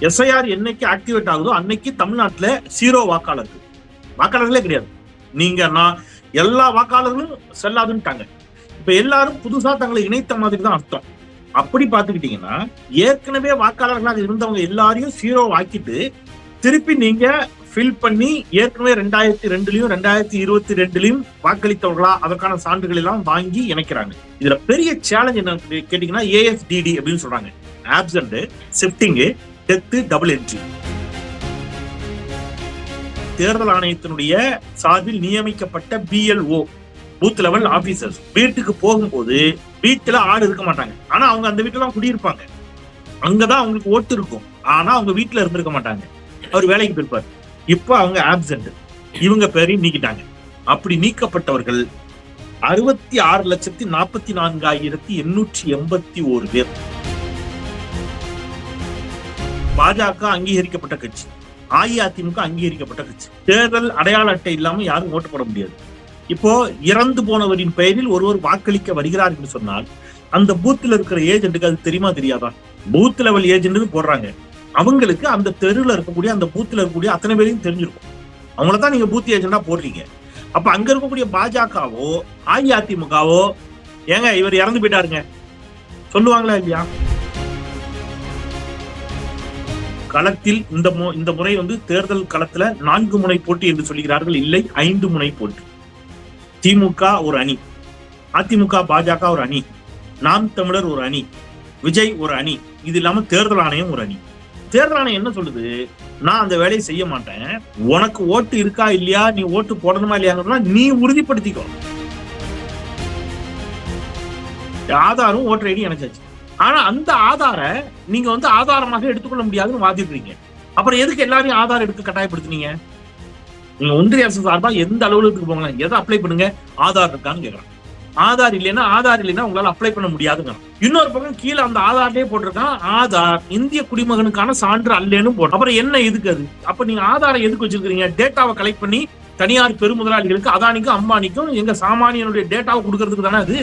SIR என்னைக்கு activate ஆகுதோ அன்னைக்கு தமிழ்நாட்டுல 0 வாக்காளர்களே கிடையாது. நீங்க நான் எல்லா வாக்காளர்களும் செல்லாதுன்ட்டாங்க. இப்ப எல்லாரும் புதுசா தங்களை இணைத்த மாதிரி தான் அர்த்தம். அப்படி பாத்துக்கிட்டீங்கன்னா ஏற்கனவே வாக்காளர்களாக இருந்தவங்க எல்லாரையும் 0 ஆக்கிட்டு திருப்பி நீங்க ஃபில் பண்ணி ஏற்கனவே 2002லயும் 2022லயும் வாக்களித்தவர்களா அதற்கான சான்றுகள் எல்லாம் வாங்கி இணைக்கிறாங்க. இதுல பெரிய சேலஞ்ச் என்ன கேட்டீங்கன்னா AFDD அப்படின்னு சொல்றாங்க. Absent, shifting, death, double entry. தேர்தல் ஆணையத்தினுடைய சார்பில் நியமிக்கப்பட்ட BLO பூத் லெவல் ஆபீசர்ஸ் வீட்டுக்கு போகும்போது வீட்டுல ஆடு இருக்க மாட்டாங்க. ஆனா அவங்க அந்த வீட்டுல தான் குடியிருப்பாங்க. அங்கதான் அவங்களுக்கு ஓட்டு இருக்கும். ஆனா அவங்க வீட்டுல இருந்திருக்க மாட்டாங்க. அவர் வேலைக்கு போயிருப்பாரு. இப்ப அவங்க ஆப்சென்ட். இவங்க பேரையும் நீக்கிட்டாங்க. அப்படி நீக்கப்பட்டவர்கள் 66,44,881 பேர். பாஜக அங்கீகரிக்கப்பட்ட கட்சி, அஇஅதிமுக அங்கீகரிக்கப்பட்ட கட்சி. தேர்தல் அடையாள அட்டை இல்லாம யாரும் ஓட்டு போட முடியாது. இப்போ இறந்து போனவரின் பெயரில் ஒருவர் வாக்களிக்க வருகிறார் என்று சொன்னால் அந்த பூத்துல இருக்கிற ஏஜென்ட்டுக்கு அது தெரியுமா தெரியாதா? பூத் லெவல் ஏஜென்ட் போடுறாங்க. அவங்களுக்கு அந்த தெருவில் இருக்கக்கூடிய அந்த பூத்துல இருக்கக்கூடிய அத்தனை பேரையும் தெரிஞ்சிருக்கும். அவங்களதான் நீங்க பூத் ஏஜென்டா போடுறீங்க. அப்ப அங்க இருக்கக்கூடிய பாஜகவோ அஇஅதிமுகவோ ஏங்க இவர் இறந்து போயிட்டாருங்க சொல்லுவாங்களா இல்லையா? களத்தில் இந்த முறை தேர்தல் களத்துல 4 முனை போட்டி என்று சொல்கிறார்கள். இல்லை, 5 முனை போட்டி. திமுக ஒரு அணி, அதிமுக பாஜக ஒரு அணி, நாம் தமிழர் ஒரு அணி, விஜய் ஒரு அணி, இது இல்லாம தேர்தல் ஆணையம் ஒரு அணி. தேர்தல் ஆணையம் என்ன சொல்லுது? நான் அந்த வேலையை செய்ய மாட்டேன். உனக்கு ஓட்டு இருக்கா இல்லையா, நீ ஓட்டு போடணுமா இல்லையாங்கிறதா நீ உறுதிப்படுத்திக்கோ. ஆதாரம் ஓட்டர் ஐடி இணைச்சாச்சு. ஆனா அந்த ஆதார நீங்க ஆதாரமாக எடுத்துக்கொள்ள முடியாதுன்னு வாதிடுறீங்க. அப்புறம் எதுக்கு எல்லாரையும் ஆதார் எடுத்து கட்டாயப்படுத்துனீங்க? நீங்க ஒன்றிய அரசு சார்பா எந்த அலுவலகத்துக்கு போங்க, எதை அப்ளை பண்ணுங்க, ஆதார் இருக்கான்னு கேட்கறான். ஆதார் இல்லைன்னா உங்களால அப்ளை பண்ண முடியாதுங்க. இன்னொரு பக்கம் கீழே அந்த ஆதார்லயே போட்டிருக்கான், ஆதார் இந்திய குடிமகனுக்கான சான்று அல்லேன்னு போட்டு. அப்புறம் என்ன எதுக்கு அது? அப்ப நீங்க ஆதாரம் எதுக்கு வச்சிருக்கீங்க? டேட்டாவை கலெக்ட் பண்ணி தனியார் பெருமுதலாளிகளுக்கு, அதானிக்கும் அம்பானிக்கும் எங்க சாமானியனுடைய டேட்டாவை கொடுக்கறதுக்கு தானே அது.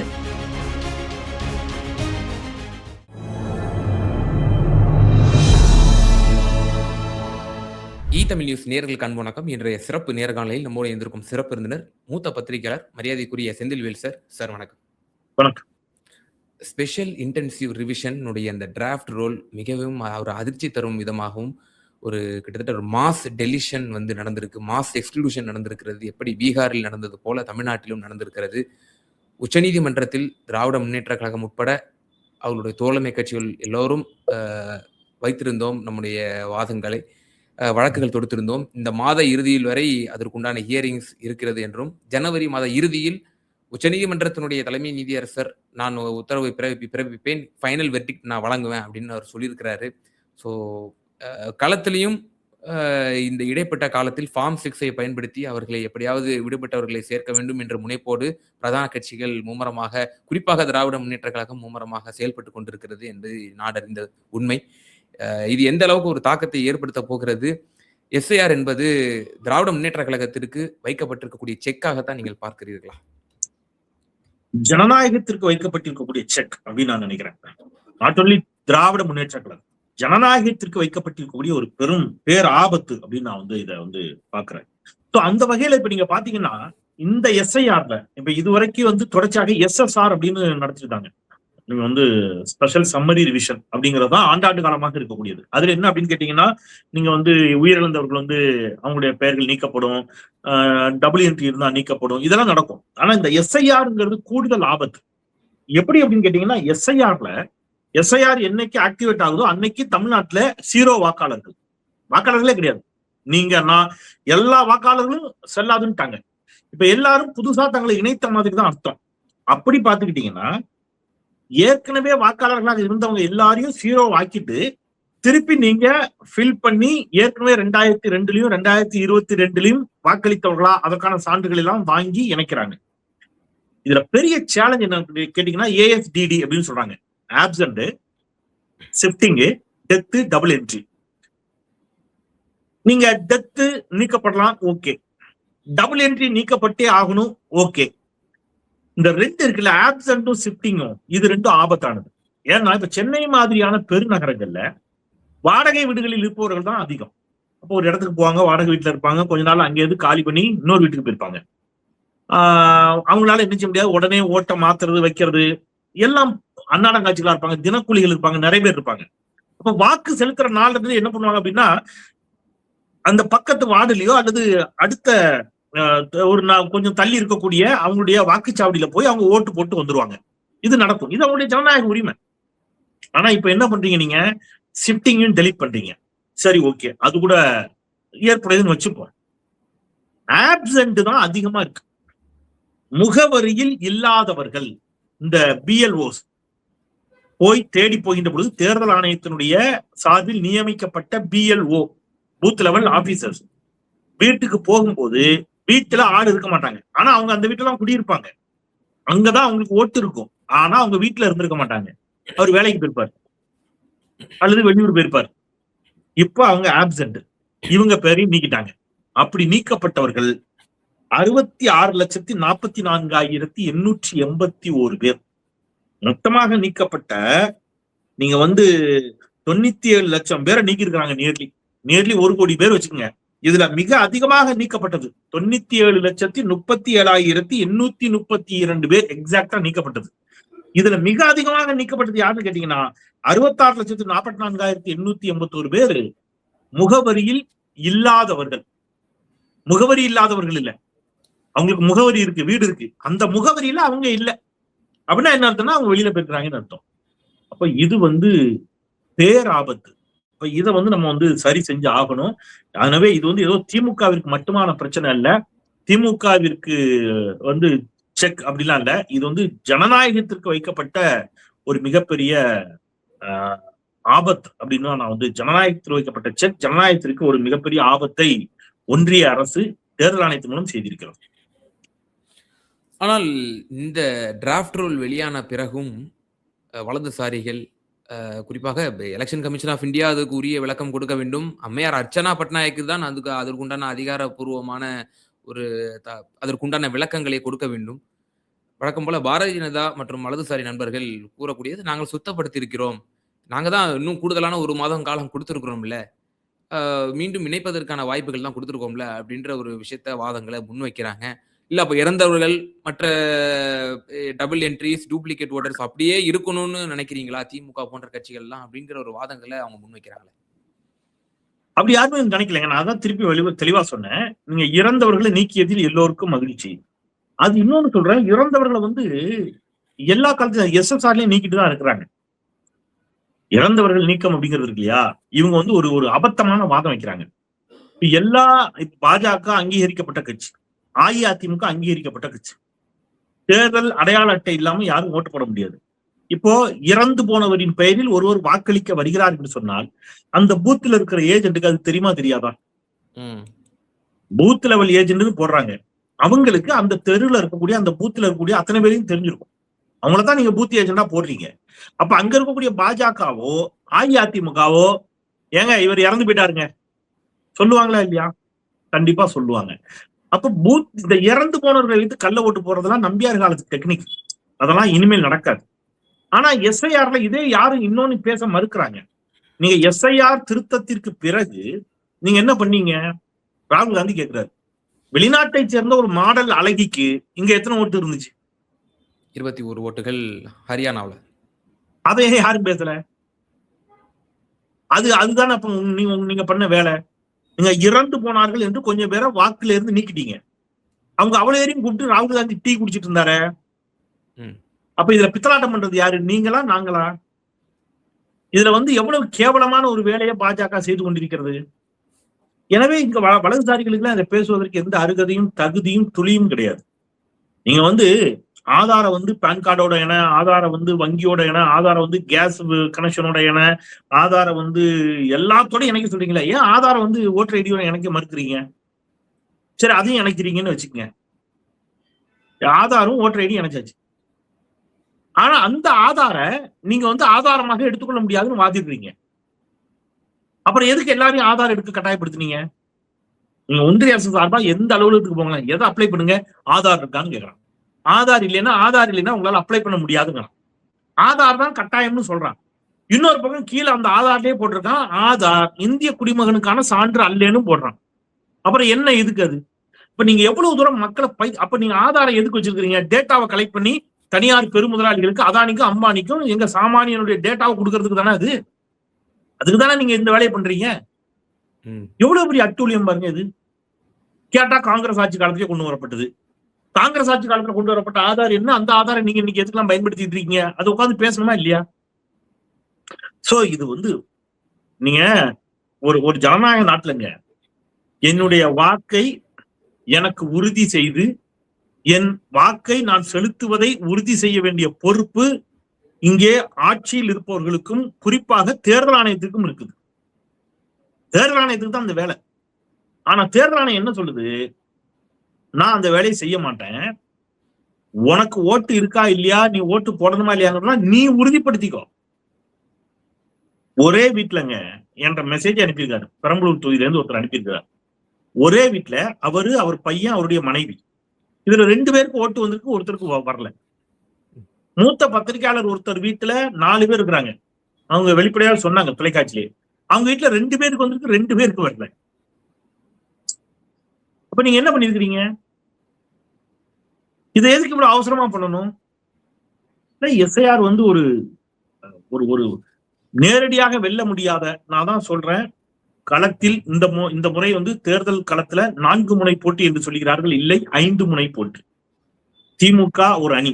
தமிழ் நியூஸ் நேயர்களுக்கு அன்பு வணக்கம். இன்றைய சிறப்பு நேர்காணலில் நம்மோடு இருந்திருக்கும் சிறப்பு விருந்தினர் மூத்த பத்திரிகையாளர் மரியாதைக்குரிய செந்தில்வேல் சார். சார் வணக்கம். வணக்கம். ஸ்பெஷல் இன்டென்சிவ் ரிவிஷன் அந்த டிராஃப்ட் ரோல் மிகவும் ஒரு அதிர்ச்சி தரும் விதமாகவும் ஒரு கிட்டத்தட்ட ஒரு மாஸ் டெலிஷன் நடந்திருக்கு, மாஸ் எக்ஸ்க்ளூஷன் நடந்திருக்கிறது. எப்படி பீகாரில் நடந்தது போல தமிழ்நாட்டிலும் நடந்திருக்கிறது. உச்சநீதிமன்றத்தில் திராவிட முன்னேற்ற கழகம் உட்பட அவர்களுடைய தோழமை கட்சிகள் எல்லோரும் வைத்திருந்தோம் நம்முடைய வாதங்களை, வழக்குகள் தொடுத்திருந்தோம். இந்த மாத இறுதியில் வரை அதற்குண்டான ஹியரிங்ஸ் இருக்கிறது என்றும், ஜனவரி மாத இறுதியில் உச்சநீதிமன்றத்தினுடைய தலைமை நீதியரசர் நான் உத்தரவை பிறப்பிப்பேன், ஃபைனல் வெர்டிக்ட் நான் வழங்குவேன் அப்படின்னு அவர் சொல்லியிருக்கிறாரு. ஸோ களத்திலையும் இந்த இடைப்பட்ட காலத்தில் ஃபார்ம் 6ஐ பயன்படுத்தி அவர்களை எப்படியாவது விடுபட்டவர்களை சேர்க்க வேண்டும் என்ற முனைப்போடு பிரதான கட்சிகள் மும்முரமாக, குறிப்பாக திராவிட முன்னேற்ற கழகம் மும்முரமாக செயல்பட்டு கொண்டிருக்கிறது என்று நாடறிந்த உண்மை. இது எந்த அளவுக்கு ஒரு தாக்கத்தை ஏற்படுத்த போகிறது? எஸ்ஐஆர் என்பது திராவிட முன்னேற்ற கழகத்திற்கு வைக்கப்பட்டிருக்கக்கூடிய செக்காகத்தான் நீங்கள் பார்க்கிறீர்களா? ஜனநாயகத்திற்கு வைக்கப்பட்டிருக்கக்கூடிய செக் அப்படின்னு நான் நினைக்கிறேன். நாட் ஒன்லி திராவிட முன்னேற்ற கழகம், ஜனநாயகத்திற்கு வைக்கப்பட்டிருக்கக்கூடிய ஒரு பெரும் பேர் ஆபத்து அப்படின்னு நான் இதை பாக்குறேன். அந்த வகையில இப்ப நீங்க பாத்தீங்கன்னா இந்த எஸ்ஐஆர்ல இப்ப இதுவரைக்கும் தொடர்ச்சியாக SSR அப்படின்னு நடத்திருக்காங்க. நீங்க ஸ்பெஷல் சம்மரி ரிவிஷன் அப்படிங்கறதுதான் ஆண்டாண்டு காலமாக இருக்கக்கூடியது. அதுல என்ன அப்படின்னு கேட்டீங்கன்னா, நீங்க உயிரிழந்தவர்கள் அவங்களுடைய பெயர்கள் நீக்கப்படும், டபுள் என்ட்ரி இருந்தா நீக்கப்படும், இதெல்லாம் நடக்கும். ஆனா இந்த எஸ்ஐஆர்ங்கிறது கூடுதல் ஆபத்து. எப்படி அப்படின்னு கேட்டீங்கன்னா, எஸ்ஐஆர் என்னைக்கு ஆக்டிவேட் ஆகுதோ அன்னைக்கு தமிழ்நாட்டுல 0 வாக்காளர்களே கிடையாது. நீங்க நான் எல்லா வாக்காளர்களும் செல்லாதுன்ட்டாங்க. இப்ப எல்லாரும் புதுசா தங்களை இணைத்த மாதிரி தான் அர்த்தம். அப்படி பாத்துக்கிட்டீங்கன்னா ஏற்கனவே வாக்காளர்களாக இருந்தவங்க எல்லாரையும் 0 ஆக்கிட்டு திருப்பி நீங்க ஃபில் பண்ணி ஏற்கனவே 2002லயும் 2022லயும் வாக்களித்தவர்களா அதற்கான சான்றுகள் எல்லாம் வாங்கி இணைக்கிறாங்க. இதுல பெரிய சேலஞ்ச் என்ன கேட்டீங்கன்னா AFDD அப்படின்னு சொல்றாங்க. Absent, shifting, death, double entry. நீங்க டெத் நீக்கப்படலாம், ஓகே. டபுள் என்ட்ரி நீக்கப்பட்டே ஆகணும், ஓகே. இந்த 2 இருக்குல்ல, ஆப்சென்ட்டும் ஷிஃப்டிங்கும், இது 2 ஆபத்தானது. ஏன்னா இப்ப சென்னை மாதிரியான பெருநகரங்கள்ல வாடகை வீடுகளில் இருப்பவர்கள் தான் அதிகம். அப்போ ஒரு இடத்துக்கு போவாங்க, வாடகை வீட்டுல இருப்பாங்க, கொஞ்ச நாள் அங்கே இருந்து காலி பண்ணி இன்னொரு வீட்டுக்கு போயிருப்பாங்க. அவங்களால என்ன செய்ய முடியாது, உடனே ஓட்ட மாத்துறது வைக்கிறது எல்லாம் அன்னாடம் காட்சிகளா இருப்பாங்க. தினக்கூலிகள் இருப்பாங்க, நிறைய பேர் இருப்பாங்க. அப்ப வாக்கு செலுத்துற நாள்ல இருந்து என்ன பண்ணுவாங்க அப்படின்னா, அந்த பக்கத்து வார்டுலயோ அல்லது அடுத்த ஒரு கொஞ்சம் தள்ளி இருக்கக்கூடிய அவங்களுடைய வாக்குச்சாவடியில போய் அவங்க ஓட்டு போட்டு வந்துருவாங்க. இது நடக்கும். இது அவங்களுடைய ஜனநாயக உரிமை. ஆனா இப்ப என்ன பண்றீங்க, நீங்க ஷிஃப்டிங்கும் டெலீட் பண்றீங்க. சரி, ஓகே, அது கூட ஏற்படுதுன்னு வச்சுப்போம். ஆப்சென்ட் தான் அதிகமா இருக்கு. முகவரியில் இல்லாதவர்கள், இந்த பிஎல்ஓஸ் போய் தேடி போகின்ற பொழுது தேர்தல் ஆணையத்தினுடைய சார்பில் நியமிக்கப்பட்ட பிஎல்ஓ பூத் லெவல் ஆபீசர்ஸ் வீட்டுக்கு போகும்போது வீட்டுல ஆள் இருக்க மாட்டாங்க. ஆனா அவங்க அந்த வீட்டுல தான் குடியிருப்பாங்க. அங்கதான் அவங்களுக்கு ஓட்டு இருக்கும். ஆனா அவங்க வீட்டுல இருந்திருக்க மாட்டாங்க. அவர் வேலைக்கு போயிருப்பார் அல்லது வெளியூர் போயிருப்பார். இப்ப அவங்க ஆப்சென்ட். இவங்க பேரையும் நீக்கிட்டாங்க. அப்படி நீக்கப்பட்டவர்கள் 66,44,881 பேர். மொத்தமாக நீக்கப்பட்ட நீங்க 97 லட்சம் பேரை நீக்கி இருக்கிறாங்க. நியர்லி 1 கோடி பேர் வச்சுக்கோங்க. இதுல மிக அதிகமாக நீக்கப்பட்டது 97,37,832 பேர் எக்ஸாக்டா நீக்கப்பட்டது. இதுல மிக அதிகமாக நீக்கப்பட்டது யாருன்னு கேட்டீங்கன்னா 66,44,881 பேர் முகவரியில் இல்லாதவர்கள். முகவரி இல்லாதவர்கள் இல்ல, அவங்களுக்கு முகவரி இருக்கு, வீடு இருக்கு, அந்த முகவரியில அவங்க இல்ல அப்படின்னா என்ன அர்த்தம்னா அவங்க வெளியில போயிருக்கிறாங்கன்னு அர்த்தம். அப்ப இது பேராபத்து. இப்ப இதை நம்ம சரி செஞ்சு ஆகணும். எனவே இது ஏதோ திமுகவிற்கு மட்டுமான பிரச்சனை இல்ல, திமுகவிற்கு செக் அப்படிலாம் இல்ல. இது ஜனநாயகத்திற்கு வைக்கப்பட்ட ஒரு மிகப்பெரிய ஆபத்து அப்படின்னு நான் ஜனநாயகத்தில் வைக்கப்பட்ட செக், ஜனநாயகத்திற்கு ஒரு மிகப்பெரிய ஆபத்தை ஒன்றிய அரசு தேர்தல் ஆணையத்தின் மூலம் செய்திருக்கிறது. ஆனால் இந்த டிராஃப்ட் ரூல் வெளியான பிறகும் வலதுசாரிகள், குறிப்பாக எலெக்ஷன் கமிஷன் ஆஃப் இந்தியா அதுக்கு உரிய விளக்கம் கொடுக்க வேண்டும். அம்மையார் அர்ச்சனா பட்நாயக்கு தான் அதற்குண்டான அதிகாரப்பூர்வமான அதற்குண்டான விளக்கங்களை கொடுக்க வேண்டும். வழக்கம் போல பாரதிய ஜனதா மற்றும் வலதுசாரி நண்பர்கள் கூறக்கூடியது, நாங்கள் சுத்தப்படுத்தி இருக்கிறோம், நாங்க தான் இன்னும் கூடுதலான 1 மாதம் காலம் கொடுத்துருக்கிறோம்ல, மீண்டும் இணைப்பதற்கான வாய்ப்புகள் தான் கொடுத்துருக்கோம்ல அப்படின்ற ஒரு விஷயத்த வாதங்களை முன்வைக்கிறாங்க. இல்ல அப்ப இறந்தவர்கள், மற்ற டபுள் என்ட்ரிஸ், டூப்ளிகேட் ஓட்டர்ஸ் அப்படியே இருக்கணும்னு நினைக்கிறீங்களா திமுக போன்ற கட்சிகள்லாம் அப்படிங்கிற ஒரு வாதங்களை அவங்க முன்வைக்கிறாங்களே. அப்படி யாருமே நினைக்கலைங்க. நான் தான் திருப்பி தெளிவா சொன்னேன். நீங்க இறந்தவர்களை நீக்கியதில் எல்லோருக்கும் மகிழ்ச்சி. அது இன்னொன்னு சொல்றேன், இறந்தவர்களை எல்லா காலத்திலும் எஸ்எஸ்ஆர்லயும் நீக்கிட்டு தான் இருக்கிறாங்க. இறந்தவர்கள் நீக்கம் அப்படிங்கிறது இருக்கு இல்லையா, இவங்க ஒரு அபத்தமான வாதம் வைக்கிறாங்க. எல்லா பாஜக அங்கீகரிக்கப்பட்ட கட்சி, அஇஅதிமுக அங்கீகரிக்கப்பட்ட கட்சி, தேர்தல் அடையாள அட்டை இல்லாம யாரும் ஓட்டு போட முடியாது. இப்போ இறந்து போனவரின் பெயரில் ஒருவர் வாக்களிக்க வருகிறார் என்று சொன்னால் அந்த பூத்துல இருக்கிற ஏஜென்ட்டுக்கு அது தெரியுமா தெரியாதா? பூத் லெவல் ஏஜென்ட்னு போடுறாங்க. அவங்களுக்கு அந்த தெருவில் இருக்கக்கூடிய அந்த பூத்துல இருக்கக்கூடிய அத்தனை பேரையும் தெரிஞ்சிருக்கும். அவங்களதான் நீங்க பூத் ஏஜென்டா போடுறீங்க. அப்ப அங்க இருக்கக்கூடிய பாஜகவோ அஇஅதிமுகவோ ஏங்க இவர் இறந்து போயிட்டாருங்க சொல்லுவாங்களா இல்லையா? கண்டிப்பா சொல்லுவாங்க. அப்ப இந்த இறந்து போனவர்களை வைத்து கள்ள ஓட்டு போறதெல்லாம் நம்பியார் காலத்து டெக்னிக். அதெல்லாம் இனிமேல் நடக்காது. ஆனா எஸ்ஐஆர்ல இதே யாரும் இன்னொன்னு பேச மறுக்கிறாங்க. நீங்க எஸ்ஐஆர் திருத்தத்திற்கு பிறகு நீங்க என்ன பண்ணீங்க? ராகுல் காந்தி கேட்கிறாரு, வெளிநாட்டை சேர்ந்த ஒரு மாடல் அழகிக்கு இங்க எத்தனை ஓட்டு இருந்துச்சு? 21 ஓட்டுகள் ஹரியானாவில். அதை யாரும் பேசல. அதுதானே அப்ப நீங்க பண்ண வேலை. நீங்க இறந்து போனார்கள் என்று கொஞ்சம் பேரை வாக்குல இருந்து நீக்கிட்டீங்க. அவங்க அவ்வளவு கூப்பிட்டு ராகுல் காந்தி டீ குடிச்சிட்டு இருந்தாரு. அப்ப இதுல பித்தலாட்டம் பண்றது யாரு? நீங்களா நாங்களா? இதுல எவ்வளவு கேவலமான ஒரு வேலையை பாஜக செய்து கொண்டிருக்கிறது. எனவே இங்க வலதுசாரிகளுக்கு அதை பேசுவதற்கு எந்த அருகதையும் தகுதியும் துளியும் கிடையாது. நீங்க ஆதார பேன் கார்டோட என, ஆதார வங்கியோட என, ஆதார கேஸ் கனெக்ஷனோட என, ஆதார எல்லாத்தோட இணைக்க சொல்றீங்களா? ஏன் ஆதார ஓட்டர் ஐடியோட இணைக்க மறுக்கிறீங்க? சரி, அதையும் இணைக்கிறீங்கன்னு வச்சுக்கோங்க. ஆதாரும் ஓட்டர் ஐடி இணைச்சாச்சு. ஆனா அந்த ஆதார நீங்க ஆதாரமாக எடுத்துக்கொள்ள முடியாதுன்னு வாதிடுறீங்க. அப்புறம் எதுக்கு எல்லாரையும் ஆதார் எடுக்க கட்டாயப்படுத்துனீங்க? நீங்க ஒன்றிய அரசு சார்பா எந்த அலுவலகத்துக்கு போங்க, எதை அப்ளை பண்ணுங்க, ஆதார் இருக்கான்னு கேட்கறான். ஆதார் இல்லைன்னா உங்களால அப்ளை பண்ண முடியாதுங்க. ஆதார் தான் கட்டாயம்னு சொல்றான். இன்னொரு பக்கம் கீழே அந்த ஆதார்லயே போட்டிருக்கான், ஆதார் இந்திய குடிமகனுக்கான சான்று அல்லேன்னு போடுறான். அப்புறம் என்ன எதுக்கு அது? இப்ப நீங்க எவ்வளவு தூரம் மக்களை அப்ப நீங்க ஆதாரம் எதுக்கு வச்சிருக்கீங்க? டேட்டாவை கலெக்ட் பண்ணி தனியார் பெருமுதலாளிகளுக்கு, அதானிக்கும் அம்பானிக்கும் எங்க சாமானியனுடைய டேட்டாவை கொடுக்கறதுக்கு தானே அது. அதுக்கு தானே நீங்க இந்த வேலையை பண்றீங்க. எவ்வளவு பெரிய அட்டூழியம் பாருங்க இது. கேட்டா காங்கிரஸ் ஆட்சி காலத்திலே கொண்டு வரப்பட்டது. காங்கிரஸ் ஆட்சி காலத்துல கொண்டு வரப்பட்ட ஆதார் என்ன, அந்த ஆதாரம் நீங்க இன்னைக்கு எதுக்கெல்லாம் பயன்படுத்திட்டு இருக்கீங்க? அதை உட்காந்து பேசணுமா இல்லையா? சோ இது நீங்க ஒரு ஜனநாயக நாட்டுலங்க என்னுடைய வாக்கை எனக்கு உறுதி செய்து என் வாக்கை நான் செலுத்துவதை உறுதி செய்ய வேண்டிய பொறுப்பு இங்கே ஆட்சியில் இருப்பவர்களுக்கும் குறிப்பாக தேர்தல் ஆணையத்துக்கும் இருக்குது. தேர்தல் ஆணையத்துக்கு தான் அந்த வேலை. ஆனா தேர்தல் ஆணையம் என்ன சொல்லுது? நான் அந்த வேலையை செய்ய மாட்டேன். உனக்கு ஓட்டு இருக்கா இல்லையா, நீ ஓட்டு போடணுமா இல்லையாங்கிறதா நீ உறுதிப்படுத்திக்கோ. ஒரே வீட்டுலங்க என்ற மெசேஜ் அனுப்பியிருக்காரு. பெரம்பலூர் தொகுதியில இருந்து ஒருத்தர் அனுப்பியிருக்காரு. ஒரே வீட்டுல அவர் பையன், அவருடைய மனைவி, இதுல 2 பேருக்கு ஓட்டு வந்திருக்கு, ஒருத்தருக்கு வரல. மூத்த பத்திரிகையாளர் ஒருத்தர் வீட்டுல 4 பேர் இருக்கிறாங்க. அவங்க வெளிப்படையாக சொன்னாங்க தொலைக்காட்சியிலே. அவங்க வீட்டுல 2 பேருக்கு வந்திருக்கு, 2 பேருக்கு வரல. அப்ப நீங்க என்ன பண்ணிருக்கிறீங்க? இதை எதுக்கு இவ்வளவு அவசரமா பண்ணணும்? எஸ்ஐஆர் ஒரு ஒரு நேரடியாக வெல்ல முடியாத, நான் தான் சொல்றேன், களத்தில் இந்த முறை தேர்தல் களத்துல 4 முனை போட்டி என்று சொல்கிறார்கள். இல்லை, 5 முனை போட்டி. திமுக ஒரு அணி,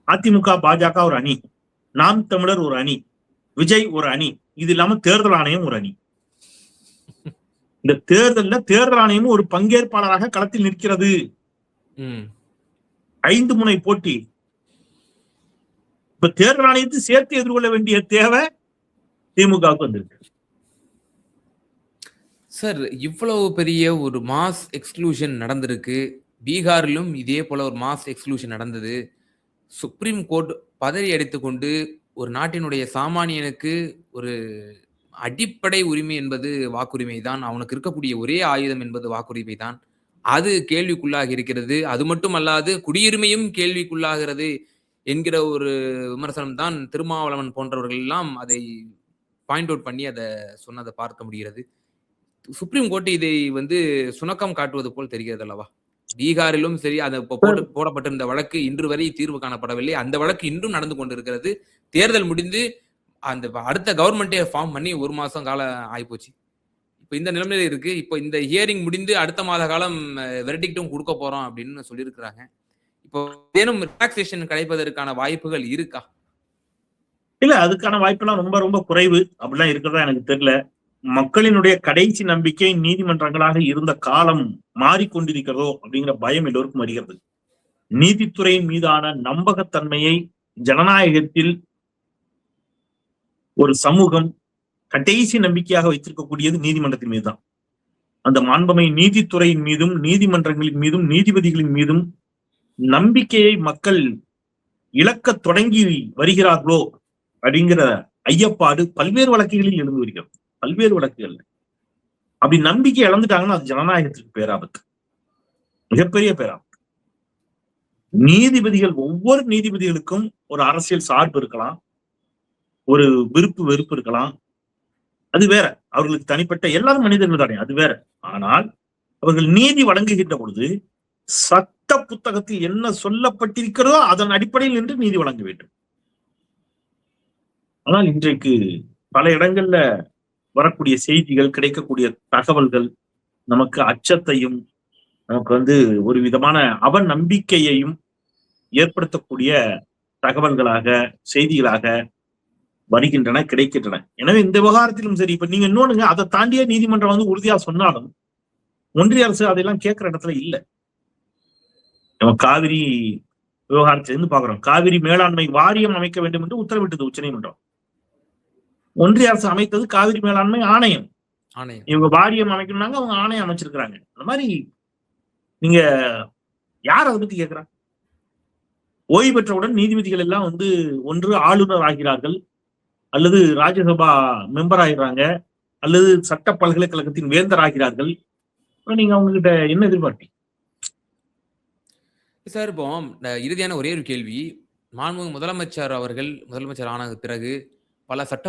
அதிமுக பாஜக ஒரு அணி, நாம் தமிழர் ஒரு அணி, விஜய் ஒரு அணி, இது இல்லாம தேர்தல் ஆணையம் ஒரு அணி. இந்த தேர்தல் ஆணையமும் ஒரு பங்கேற்பாளராக களத்தில் நிற்கிறது. 5 முனை போட்டி. இப்ப தேர்தல் ஆணையத்தை சேர்த்து எதிர்கொள்ள வேண்டிய தேவை திமுகவுக்கு வந்திருக்கு. சார், இவ்வளவு பெரிய ஒரு மாஸ் எக்ஸ்க்ளூஷன் நடந்திருக்கு. பீகாரிலும் இதே போல ஒரு மாஸ் எக்ஸ்க்ளூஷன் நடந்தது. சுப்ரீம் கோர்ட் பதறி அடித்துக்கொண்டு ஒரு நாட்டினுடைய சாமானியனுக்கு ஒரு அடிப்படை உரிமை என்பது வாக்குரிமை தான், அவனுக்கு இருக்கக்கூடிய ஒரே ஆயுதம் என்பது வாக்குரிமை தான், அது கேள்விக்குள்ளாகி இருக்கிறது. அது மட்டுமல்லாது குடியுரிமையும் கேள்விக்குள்ளாகிறது என்கிற ஒரு விமர்சனம் தான் திருமாவளவன் போன்றவர்கள் எல்லாம் அதை பாயிண்ட் அவுட் பண்ணி அதை சொன்னதை பார்க்க முடிகிறது. சுப்ரீம் கோர்ட் இதை சுணக்கம் காட்டுவது போல் தெரிகிறது அல்லவா? பீகாரிலும் சரி, அது போடப்பட்டிருந்த வழக்கு இன்று வரை தீர்வு காணப்படவில்லை. அந்த வழக்கு இன்றும் நடந்து கொண்டிருக்கிறது. தேர்தல் முடிந்து அந்த அடுத்த கவர்மெண்டே ஃபார்ம் பண்ணி 1 மாசம் காலம் ஆயிப்போச்சு. இப்ப இந்த நிலைமையில இருக்கு. இப்ப இந்த ஹியரிங் முடிந்து அடுத்த மாத காலம் வெர்டிக்டும் கொடுக்க போறோம் அப்படின்னு சொல்லியிருக்கிறாங்க. இப்போ ஏனும் ரிலாக்ஸேஷன் கிடைப்பதற்கான வாய்ப்புகள் இருக்கா? இல்ல, அதுக்கான வாய்ப்பெல்லாம் ரொம்ப ரொம்ப குறைவு. அப்படிலாம் இருக்கிறதா எனக்கு தெரியல. மக்களினுடைய கடைசி நம்பிக்கை நீதிமன்றங்களாக இருந்த காலம் மாறிக்கொண்டிருக்கிறதோ அப்படிங்கிற பயம் எல்லோருக்கும் வருகிறது. நீதித்துறையின் மீதான நம்பகத்தன்மையை ஜனநாயகத்தில் ஒரு சமூகம் கடைசி நம்பிக்கையாக வைத்திருக்கக்கூடியது நீதிமன்றத்தின் மீதுதான். அந்த மாண்புமை நீதித்துறையின் மீதும் நீதிமன்றங்களின் மீதும் நீதிபதிகளின் மீதும் நம்பிக்கையை மக்கள் இழக்க தொடங்கி வருகிறார்களோ அப்படிங்கிற ஐயப்பாடு பல்வேறு வழக்குகளில் எழுந்து வருகிறது. பல்வேறு வழக்குகள் அப்படி நம்பிக்கை இழந்துட்டாங்கன்னா அது ஜனநாயகத்திற்கு பேராபத்து, மிகப்பெரிய பேராபத்து. நீதிபதிகள், ஒவ்வொரு நீதிபதிகளுக்கும் ஒரு அரசியல் சார்பு இருக்கலாம், ஒரு விருப்பு வெறுப்பு இருக்கலாம், அது வேற. அவர்களுக்கு தனிப்பட்ட எல்லாரும் மனிதர்கள் தானே, அது வேற. ஆனால் அவர்கள் நீதி வழங்குகின்ற பொழுது சட்ட புத்தகத்தில் என்ன சொல்லப்பட்டிருக்கிறதோ அதன் அடிப்படையில் நின்று நீதி வழங்க வேண்டும். ஆனால் இன்றைக்கு பல இடங்கள்ல வரக்கூடிய செய்திகள், கிடைக்கக்கூடிய தகவல்கள் நமக்கு அச்சத்தையும் நமக்கு ஒரு விதமான அவநம்பிக்கையையும் ஏற்படுத்தக்கூடிய தகவல்களாக, செய்திகளாக வருகின்றன, கிடைக்கின்றன. எனவே இந்த விவகாரத்திலும் சரி, இப்ப நீங்க இன்னொன்னுங்க, அதை தாண்டிய நீதிமன்றம் உறுதியா சொன்னாலும் ஒன்றிய அரசு அதையெல்லாம் கேட்கிற இடத்துல இல்ல. நம்ம காவிரி விவகாரத்திலிருந்து பாக்குறோம். காவிரி மேலாண்மை வாரியம் அமைக்க வேண்டும் என்று உத்தரவிட்டது உச்சநீதிமன்றம். ஒன்றிய அரசு அமைத்தது காவிரி மேலாண்மை ஆணையம். இவங்க வாரியம் அமைக்கணும்னாங்க, அவங்க ஆணையம் அமைச்சிருக்கிறாங்க. அந்த மாதிரி நீங்க யார் அதை பத்தி கேட்கிறாங்க? ஓய்வு பெற்றவுடன் நீதிபதிகள் எல்லாம் ஒன்று ஆளுநர் ஆகிறார்கள், அல்லது ராஜ்யசபா மெம்பர் ஆகிறாங்க, அல்லது சட்ட பல்கலைக்கழகத்தின் வேந்தர் ஆகிறார்கள். நீங்க அவங்க கிட்ட என்ன எதிர்பார்ப்பீங்க சார்? இப்போ இறுதியான ஒரே ஒரு கேள்வி. மாண்புமிகு முதலமைச்சர் அவர்கள் முதலமைச்சர் ஆன பிறகு பல சட்ட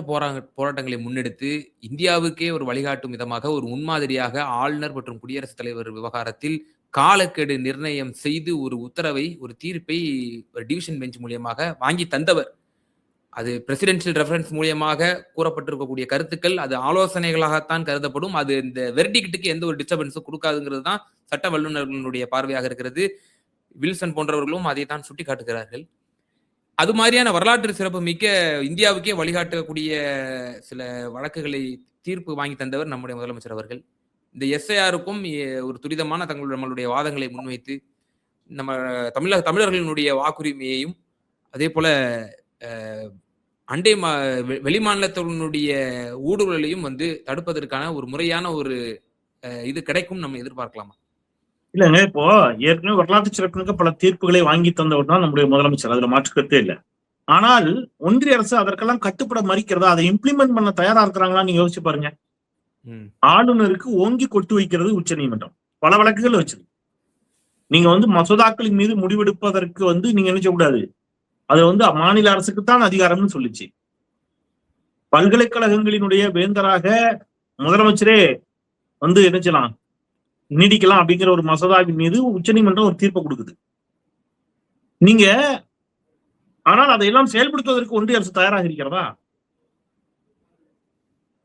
போராட்டங்களை முன்னெடுத்து இந்தியாவுக்கே ஒரு வழிகாட்டும் விதமாக ஒரு முன்மாதிரியாக ஆளுநர் மற்றும் குடியரசுத் தலைவர் விவகாரத்தில் காலக்கெடு நிர்ணயம் செய்து ஒரு உத்தரவை, ஒரு தீர்ப்பை டிவிஷன் பெஞ்ச் மூலியமாக வாங்கி தந்தவர். அது பிரசிடென்ஷியல் ரெஃபரன்ஸ் மூலியமாக கூறப்பட்டிருக்கக்கூடிய கருத்துக்கள் அது ஆலோசனைகளாகத்தான் கருதப்படும். அது இந்த வெர்டிக்ட்டுக்கு எந்த ஒரு டிஸ்டர்பன்ஸும் கொடுக்காதுங்கிறது தான் சட்ட வல்லுநர்களுடைய பார்வையாக இருக்கிறது. வில்சன் போன்றவர்களும் அதை தான் சுட்டி காட்டுகிறார்கள். அது மாதிரியான வரலாற்று சிறப்பு மிக்க இந்தியாவுக்கே வழிகாட்டக்கூடிய சில வழக்குகளை தீர்ப்பு வாங்கி தந்தவர் நம்முடைய முதலமைச்சர் அவர்கள். இந்த எஸ்ஐஆருக்கும் ஒரு துரிதமான நம்மளுடைய வாதங்களை முன்வைத்து நம்ம தமிழர்களினுடைய வாக்குரிமையையும் அதே போல அண்டை வெளிமாநிலத்தினுடைய ஊடுருவலையும் வந்து தடுப்பதற்கான ஒரு முறையான ஒரு இது கிடைக்கும் நம்ம எதிர்பார்க்கலாமா? இல்லங்க, இப்போ ஏற்கனவே வரலாற்று சிறப்புமிக்க பல தீர்ப்புகளை வாங்கி தந்தவர் தான் நம்முடைய முதலமைச்சர், அதுல மாற்றுக்கருத்தே இல்லை. ஆனால் ஒன்றிய அரசு அதற்கெல்லாம் கட்டுப்பட மறுக்கிறதா, அதை இம்ப்ளிமெண்ட் பண்ண தயாரா இருக்கிறாங்களான்னு நீங்க யோசிச்சு பாருங்க. ஆளுநருக்கு ஓங்கி கொட்டு வைக்கிறது உச்ச நீதிமன்றம் பல வழக்குகள் வச்சது. நீங்க வந்து மசோதாக்களின் மீது முடிவெடுப்பதற்கு வந்து நீங்க என்ன செய்யக்கூடாது, அது வந்து மாநில அரசுக்குத்தான் அதிகாரம்னு சொல்லிச்சு. பல்கலைக்கழகங்களினுடைய வேந்தராக முதலமைச்சரே வந்து என்ன செய்யலாம், நீடிக்கலாம் அப்படிங்கிற ஒரு மசோதாவின் மீது உச்சநீதிமன்றம் ஒரு தீர்ப்பை கொடுக்குது. நீங்க ஆனால் அதையெல்லாம் செயல்படுத்துவதற்கு ஒன்றிய அரசு தயாராக இருக்கிறதா?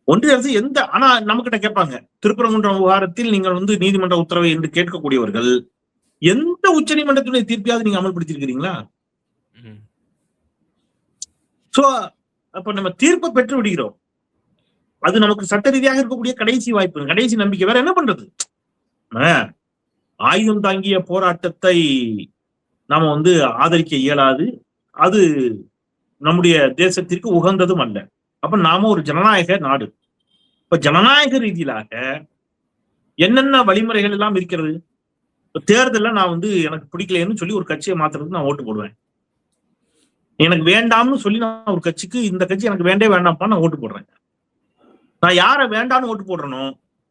ஒன்றிய அரசு எந்த ஆனா நம்மகிட்ட கேட்பாங்க, திருப்பரங்குன்றம் விவகாரத்தில் நீங்கள் வந்து நீதிமன்ற உத்தரவை என்று கேட்கக்கூடியவர்கள் எந்த உச்ச நீதிமன்றத்துடைய தீர்ப்பையாவது நீங்க அமல்படுத்திருக்கிறீங்களா? சோ அப்ப நம்ம தீர்ப்பை பெற்று விடுகிறோம். அது நமக்கு சட்ட ரீதியாக இருக்கக்கூடிய கடைசி வாய்ப்பு, கடைசி நம்பிக்கை. வேற என்ன பண்றது? ஆயுதம் தாங்கிய போராட்டத்தை நாம வந்து ஆதரிக்க இயலாது, அது நம்முடைய தேசத்திற்கு உகந்ததும் அல்ல. அப்ப நாம ஒரு ஜனநாயக நாடு. இப்ப ஜனநாயக ரீதியிலாக என்னென்ன வழிமுறைகள் எல்லாம் இருக்கிறது? தேர்தல்ல நான் வந்து எனக்கு பிடிக்கலன்னு சொல்லி ஒரு கட்சியை மாத்துறதுக்கு நான் ஓட்டு போடுவேன். எனக்கு வேண்டாம்னு சொல்லி நான் ஒரு கட்சிக்கு, இந்த கட்சி எனக்கு வேண்டே வேண்டாம்ப்பா நான் ஓட்டு போடுறேன். நான் யாரை வேண்டாம்னு ஓட்டு போடுறனோ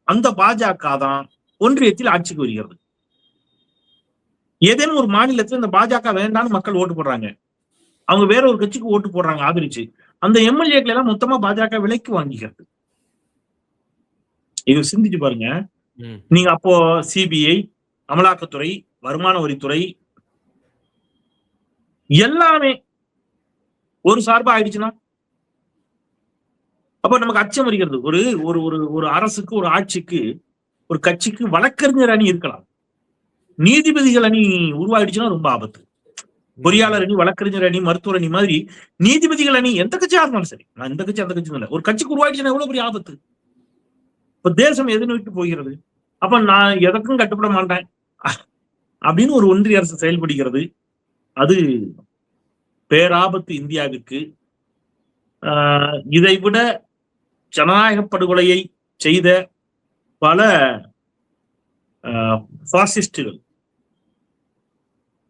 அந்த பாஜக தான் ஒன்றியத்தில் ஆட்சிக்கு வருகிறது. ஏதேனும் ஒரு மாநிலத்தில் இந்த பாஜக வேண்டாம்னு மக்கள் ஓட்டு போடுறாங்க, அவங்க வேற ஒரு கட்சிக்கு ஓட்டு போடுறாங்க ஆதரிச்சு, அந்த எம்எல்ஏக்கள் எல்லாம் மொத்தமா பாஜக விலைக்கு வாங்கிக்கிறது. இது சிந்திச்சு பாருங்க. நீங்க அப்போ சிபிஐ, அமலாக்கத்துறை, வருமான வரித்துறை எல்லாமே ஒரு சார்பா ஆயிடுச்சுன்னா அப்ப நமக்கு அச்சம் வருகிறது. ஒரு ஒரு ஒரு அரசுக்கு, ஒரு ஆட்சிக்கு, ஒரு கட்சிக்கு வழக்கறிஞர் அணி இருக்கலாம், நீதிபதிகள் அணி உருவாயிடுச்சுன்னா ரொம்ப ஆபத்து. பொறியாளர் அணி, வழக்கறிஞர் அணி, மருத்துவர் அணி மாதிரி நீதிபதிகள் அணி எந்த கட்சியா இருந்தாலும் சரி, நான் இந்த கட்சி அந்த கட்சி இல்லை, ஒரு கட்சிக்கு உருவாயிடுச்சுன்னா எவ்வளவு பெரிய ஆபத்து. இப்ப தேசம் எது நோக்கி போகிறது? அப்ப நான் எதற்கும் கட்டுப்பட மாட்டேன் அப்படின்னு ஒரு ஒன்றிய அரசு செயல்படுகிறது. அது பேராபத்து இந்தியாவிற்கு. இதை விட ஜனநாயக படுகொலையை செய்த பல பாசிஸ்டுகள்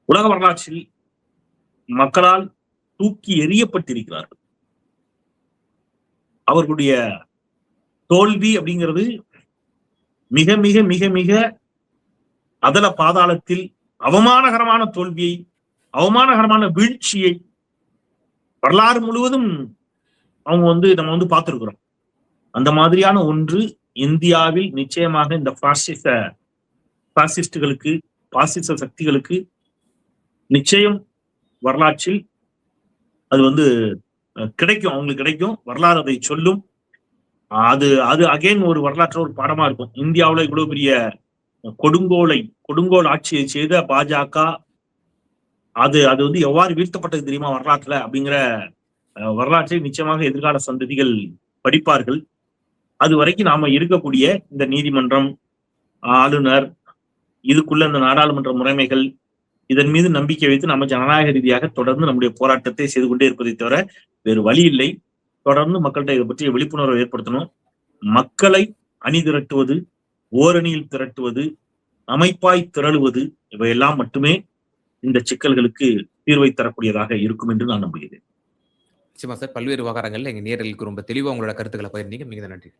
உலக வரலாற்றில் மக்களால் தூக்கி எறியப்பட்டிருக்கிறார்கள். அவர்களுடைய தோல்வி அப்படிங்கிறது மிக மிக மிக மிக அதல பாதாளத்தில் அவமானகரமான தோல்வியை, அவமானகரமான வீழ்ச்சியை வரலாறு முழுவதும் அவங்க வந்து நம்ம வந்து பார்த்திருக்கிறோம். அந்த மாதிரியான ஒன்று இந்தியாவில் நிச்சயமாக இந்த பாசிஸ்டுகளுக்கு, பாசிச சக்திகளுக்கு நிச்சயம் வரலாற்றில் அது வந்து கிடைக்கும், அவங்களுக்கு கிடைக்கும். வரலாறு அதை சொல்லும். அது அது அகைன் ஒரு வரலாற்று ஒரு பாடமா இருக்கும். இந்தியாவில் இவ்வளவு பெரிய கொடுங்கோல் ஆட்சியை செய்த பாஜக அது அது வந்து எவ்வாறு வீழ்த்தப்பட்டது தெரியுமா வரலாற்றுல அப்படிங்கிற வரலாற்றை நிச்சயமாக எதிர்கால சந்ததிகள் படிப்பார்கள். அது வரைக்கும் நாம இருக்கக்கூடிய இந்த நீதிமன்றம், ஆளுநர், இதுக்குள்ள இந்த நாடாளுமன்ற முறைமைகள், இதன் மீது நம்பிக்கை வைத்து நம்ம ஜனநாயக ரீதியாக தொடர்ந்து நம்முடைய போராட்டத்தை செய்து கொண்டே இருப்பதை தவிர வேறு வழி இல்லை. தொடர்ந்து மக்கள்கிட்ட இதை பற்றிய விழிப்புணர்வை ஏற்படுத்தணும். மக்களை அணி திரட்டுவது, ஓரணியில் திரட்டுவது, அமைப்பாய் திரளுவது, இவையெல்லாம் மட்டுமே இந்த சிக்கல்களுக்கு தீர்வை தரக்கூடியதாக இருக்கும் என்று நான் நம்புகிறேன். நிச்சயமா சார், பல்வேறு விவகாரங்கள்ல எங்க நேயர்களுக்கு ரொம்ப தெளிவா உங்களோட கருத்துக்களை பகிர்ந்தீங்க. மிக நன்றி.